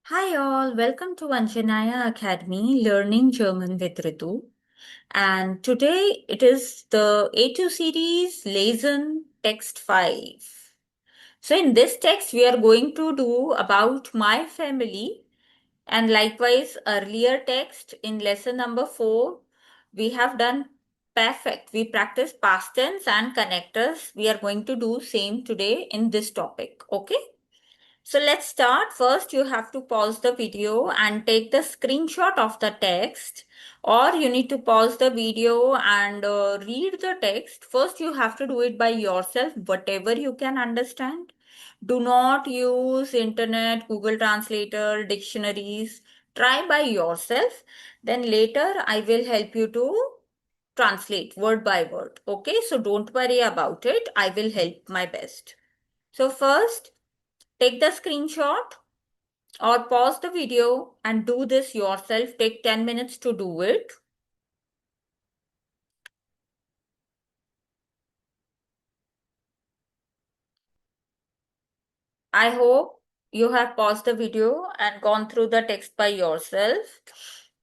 Hi all, welcome to Anjanaya Academy Learning German with Ritu. And today it is the A2 series Lesson Text 5. So in this text we are going to do about my family, and likewise earlier text in lesson number 4 we have done perfect. We practiced past tense and connectors. We are going to do same today in this topic. Okay? So let's start. First, you have to pause the video and take the screenshot of the text, or you need to pause the video and read the text. First, you have to do it by yourself, whatever you can understand. Do not use internet, Google Translator, dictionaries. Try by yourself. Then later, I will help you to translate word by word. Okay, so don't worry about it. I will help my best. So, first, take the screenshot or pause the video and do this yourself. Take 10 minutes to do it. I hope you have paused the video and gone through the text by yourself.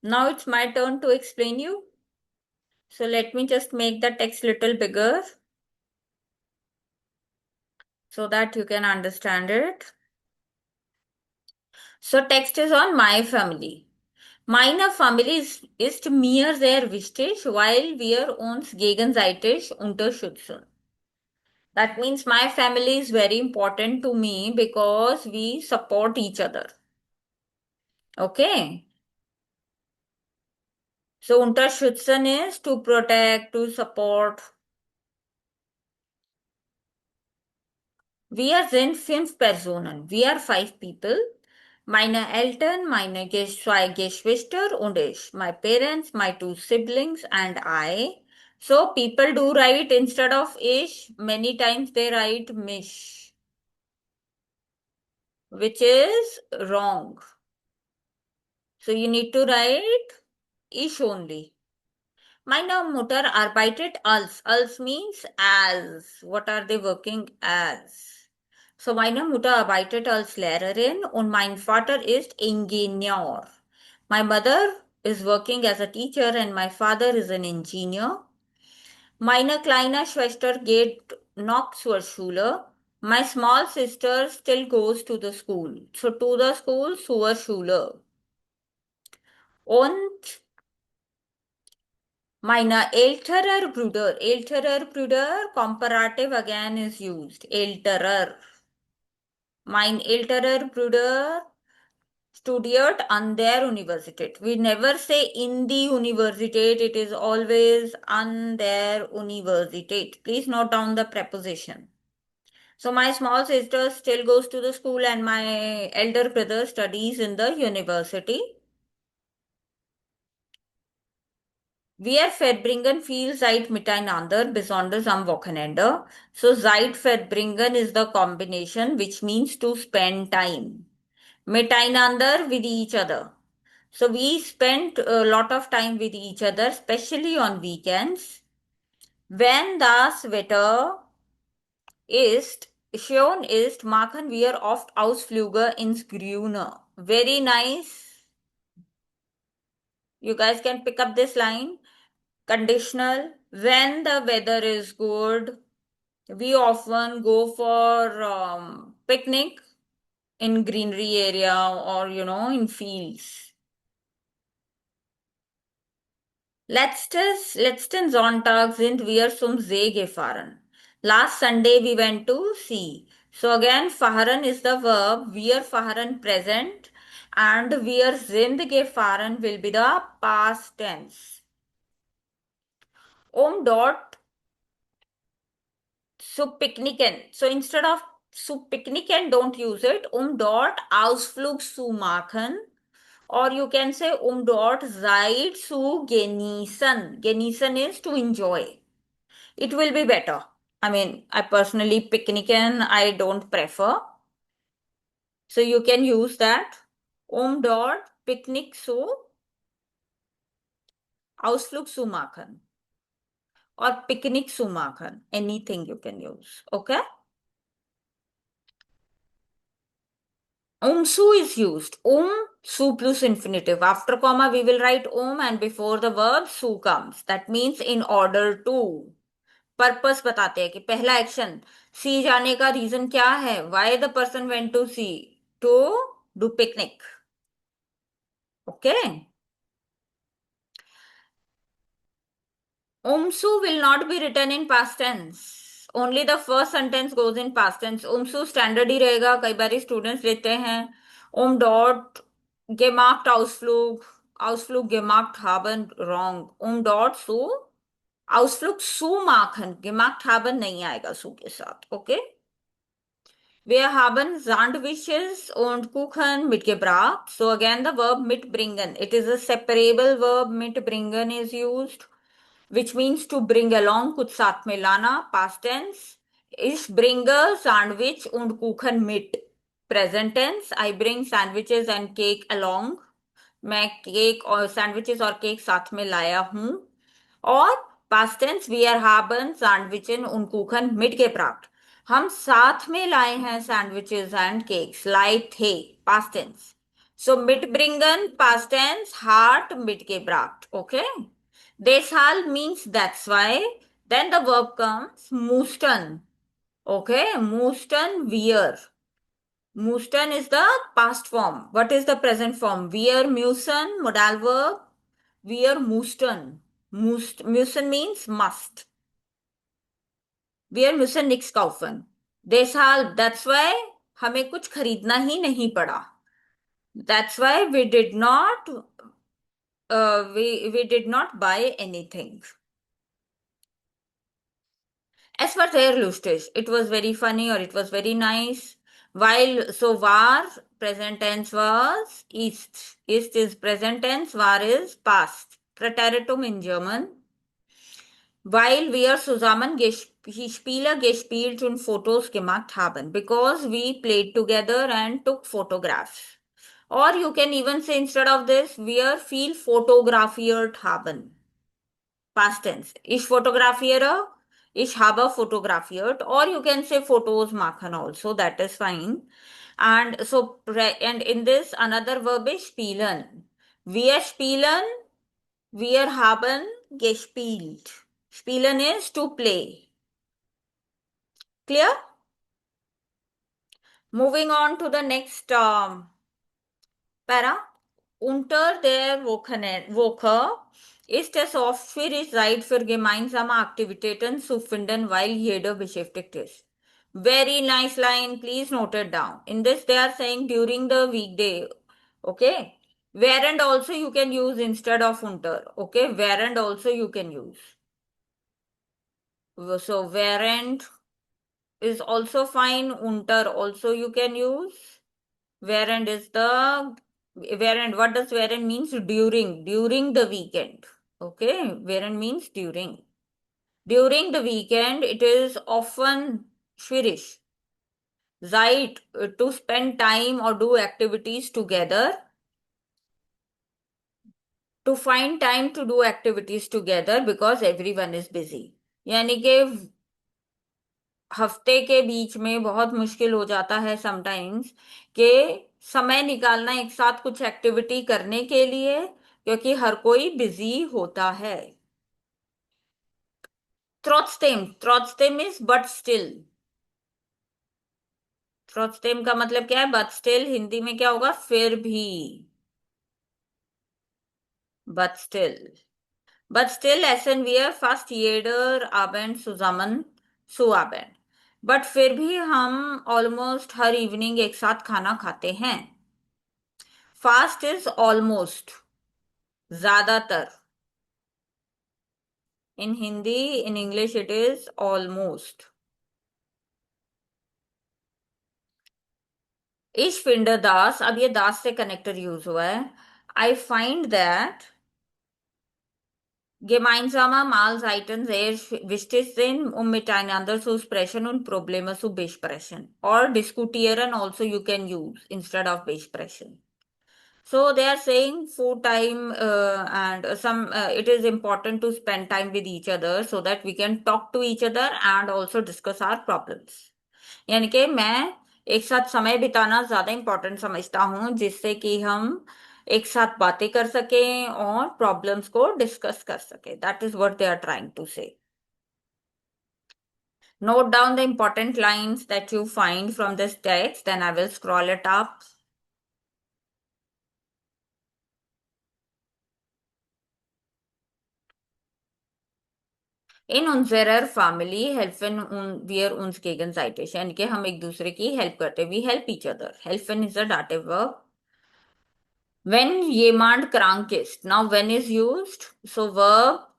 Now it's my turn to explain you. So let me just make the text little bigger so that you can understand it. So text is on my family. Meine Familie ist mir sehr wichtig, weil wir uns gegenseitig unterstützen. That means my family is very important to me because we support each other. Okay. So unterstützen is to protect, to support. Wir sind 5 Personen. We are 5 people. Meine Eltern, meine zwei Geschwister und ich. My parents, my 2 siblings and I. So people do write instead of ich. Many times they write mich, which is wrong. So you need to write ich only. Meine Mutter arbeitet als. Als means as. What are they working as? So meine Mutter arbeitet als Lehrerin und mein Vater ist Ingenieur. My mother is working as a teacher and my father is an engineer. Meine kleine Schwester geht noch zur Schule. My small sister still goes to the school. So to the school, zur Schule. Und meine älterer Bruder, comparative again is used. Älterer. Mein älterer Bruder studiert an der Universität. We never say in the Universität, it is always an der Universität. Please note down the preposition. So my small sister still goes to the school and my elder brother studies in the university. Wir verbringen viel Zeit miteinander, besonders am Wochenende. So Zeit verbringen is the combination which means to spend time. Miteinander with each other. So we spend a lot of time with each other, especially on weekends. Wenn das Wetter ist, schön ist, machen wir oft Ausflüge ins Grüne. Very nice. You guys can pick up this line. Conditional. When the weather is good, we often go for picnic in greenery area or in fields. Letzten Sonntag sind wir zum See gefahren. Last Sunday we went to sea. So again, fahren is the verb. Wir fahren present and wir sind gefahren will be the past tense. Dort zu picknicken. So instead of zu picknicken, don't use it. Dort Ausflug zu machen. Or you can say dort Zeit zu genießen. Genießen is to enjoy. It will be better. I mean, I personally picknicken, I don't prefer. So you can use that. Dort Picknick zu Ausflug zu machen. Or Picknick zu machen. Anything you can use. Okay? Su is used. Su plus infinitive. After comma, we will write and before the verb su comes. That means in order to. Purpose बताते हैं कि पहला action सी जाने का reason क्या है, why the person went to sea, to do picnic. Okay. Umsu will not be written in past tense. Only the first sentence goes in past tense. Umsu standard ही रहेगा. कई बार स्टूडेंट्स लेते हैं dot gemacht Ausflug, Ausflug gemacht haben, wrong. Dot su Ausflug zu machen, gemacht haben नहीं आएगा su के साथ. Okay. Wir haben Sandwiches und Kuchen mitgebracht. So again the verb mitbringen. It is a separable verb. Mitbringen is used, which means to bring along, कुछ साथ में लाना. Past tense. Ich bringe Sandwich und Kuchen mit. Present tense. I bring sandwiches and cake along. मैं cake और sandwiches और cake साथ में लाया हूं. और past tense, wir haben Sandwichen und Kuchen mitgebracht. हम साथ में लाए हैं सैंडविचेस एंड केक्स. लाए थे. Past tense. So mitbringen past tense, hat mitgebracht. Okay. Deshalb means that's why. Then the verb comes mussten. Okay. Mussten wir. Mussten is the past form. What is the present form? Wir müssen, modal verb. Wir mussten. Müssen means must. Wir müssen nichts kaufen. Deshalb, that's why हमें कुछ खरीदना ही नहीं पड़ा. That's why we did not buy anything. As for their lustig, it was very funny or it was very nice. War, present tense was ist. Ist is present tense, war is past. Präteritum in German. Weil wir zusammen Spiele gespielt und Fotos gemacht haben. Because we played together and took photographs. Or you can even say instead of this, wir viel fotografiert haben. Past tense. Ich fotografiere, ich habe fotografiert, or you can say photos machen also, that is fine. And so, and in this, another verb is spielen. Wir spielen, wir haben gespielt. Spielen is to play. Clear? Moving on to the next para. Unter der Woche ist es oft schwierig, Zeit für gemeinsame Aktivitäten zu finden, weil jeder beschäftigt ist. Very nice line. Please note it down. In this, they are saying during the weekday. Okay. Während also you can use instead of unter. Okay. Während also you can use. So während is also fine. Unter also you can use. Während is the Während. What does während means? During the weekend. Okay. Während means during. During the weekend, it is often schwierig. Zeit, to spend time or do activities together. To find time to do activities together because everyone is busy. यानी कि हफ्ते के बीच में बहुत मुश्किल हो जाता है समटाइम्स कि समय निकालना एक साथ कुछ एक्टिविटी करने के लिए, क्योंकि हर कोई बिजी होता है. Trotzdem is but still. Trotzdem का मतलब क्या है? But still हिंदी में क्या होगा? फिर भी. But still essen wir fast jeder Abend zusammen zu Abend. But फिर भी हम ऑलमोस्ट हर इवनिंग एक साथ खाना खाते हैं. फास्ट इज ऑलमोस्ट, ज्यादातर. In Hindi, in English it is almost. Ich finde das, अब ये das से कनेक्टर यूज हुआ है. I find that gemeinsame Mahlzeiten sehr wichtig sind, miteinander zu sprechen und Probleme zu besprechen. Or diskutieren also you can use instead of besprechen. So they are saying food time and it is important to spend time with each other so that we can talk to each other and also discuss our problems. यानी कि मैं एक साथ समय बिताना ज्यादा important समझता हूँ, जिससे कि हम एक साथ बातें कर सकें और प्रॉब्लम्स को डिस्कस कर सकें. That is what they are trying to say. Note down the important lines that you find from this text, then I will scroll it up. In unserer Family helfen wir uns gegenseitig. यानी कि हम एक दूसरे की help करते. We help each other. Helfen is a dative verb. When jemand krank ist. Now when is used. So verb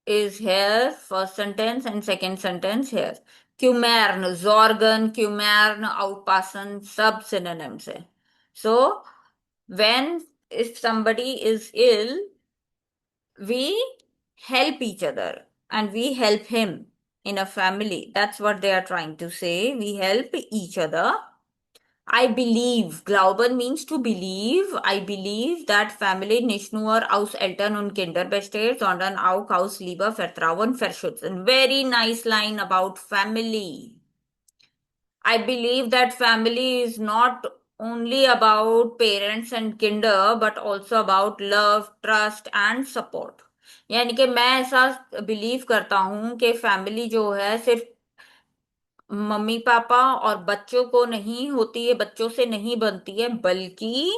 is here, first sentence, and second sentence here. Kümmern, sorgen, kümmern, aufpassen, सब synonyms है. So when if somebody is ill, we help each other and we help him in a family. That's what they are trying to say. We help each other. I believe, Glauben means to believe. I believe that Family nicht nur aus Eltern und Kinder besteht, sondern auch aus Liebe, Vertrauen, Verschützen. Very nice line about family. I believe that family is not only about parents and kinder, but also about love, trust and support. यानी कि मैं ऐसा believe करता हूं कि family जो है सिर्फ मम्मी पापा और बच्चों को नहीं होती है, बच्चों से नहीं बनती है, बल्कि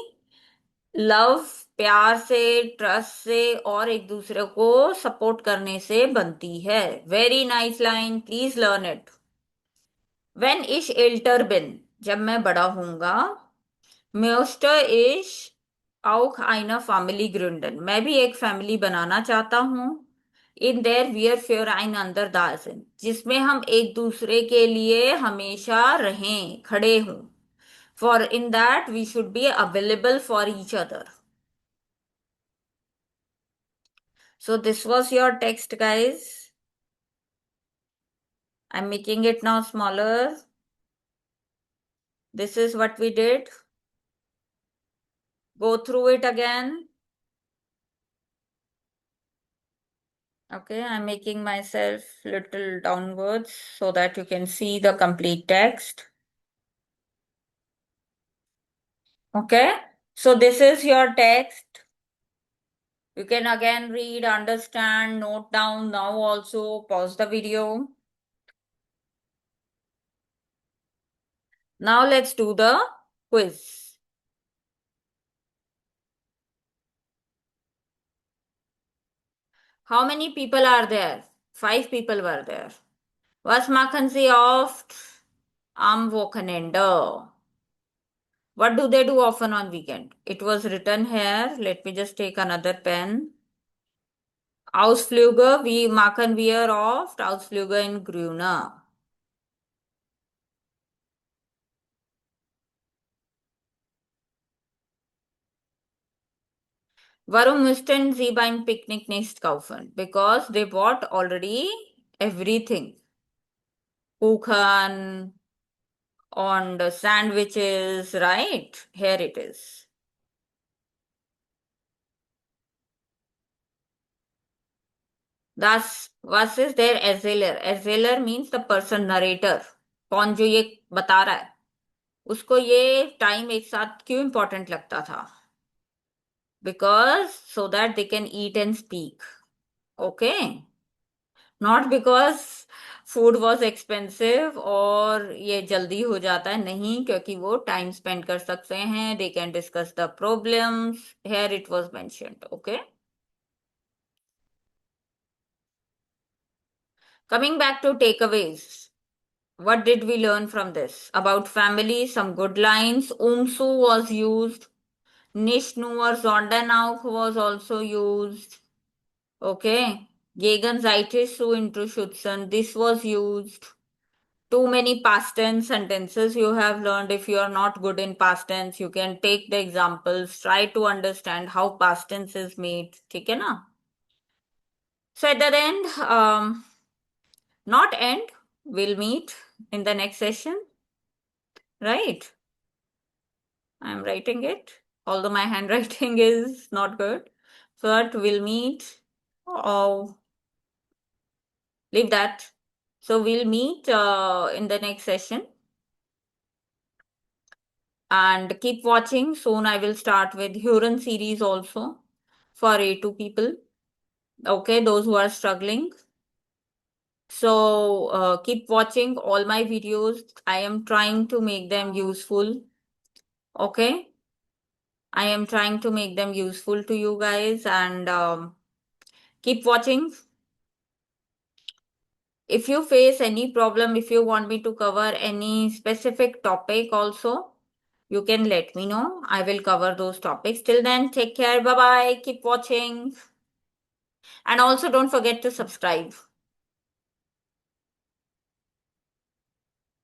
लव, प्यार से, ट्रस्ट से और एक दूसरे को सपोर्ट करने से बनती है. Very nice line, please learn it. Wenn ich älter bin, जब मैं बड़ा होऊंगा, möchte ich auch eine Family gründen. मैं भी एक फैमिली बनाना चाहता हूँ. In der wir füreinander da sind. जिसमें हम एक दूसरे के लिए हमेशा रहें, खड़े हों. For in that we should be available for each other. So this was your text, guys. I'm making it now smaller. This is what we did. Go through it again. Okay, I'm making myself little downwards so that you can see the complete text. Okay, so this is your text. You can again read, understand, note down now also, pause the video. Now let's do the quiz. How many people are there? 5 people were there. Was machen Sie oft am Wochenende? What do they do often on weekend? It was written here. Let me just take another pen. Ausflüge, wie machen wir oft Ausflüge in Grüne? Warum müssten sie beim Picknick nicht kaufen? Because they bought already everything. Kuchen and sandwiches, right? Here it is. Thus, was is there Erzähler? Erzähler means the person narrator. कौन जो ये बता रहा है, उसको ये time एक साथ क्यों इंपॉर्टेंट लगता था? Because so that they can eat and speak. Okay. Not because food was expensive और ये जल्दी हो जाता है, नहीं, क्योंकि वो टाइम स्पेंड कर सकते हैं. They can discuss the problems. Here it was mentioned. Okay, coming back to takeaways, what did we learn from this? About family, some good lines. Umsu was used. Nicht nur sondern auch was also used. Okay. Gegenseitig zu unterstützen, this was used. Too many past tense sentences you have learned. If you are not good in past tense, you can take the examples, try to understand how past tense is made. ठीक है ना? So at the end, not end, we'll meet in the next session, right? I'm writing it, although my handwriting is not good. So that we'll meet. Oh, leave that. So we'll meet in the next session. And keep watching. Soon I will start with Huron series also for A2 people. Okay, those who are struggling. So keep watching all my videos. I am trying to make them useful. Okay. I am trying to make them useful to you guys, and keep watching. If you face any problem, if you want me to cover any specific topic also, you can let me know. I will cover those topics. Till then, take care. Bye bye. Keep watching. And also don't forget to subscribe.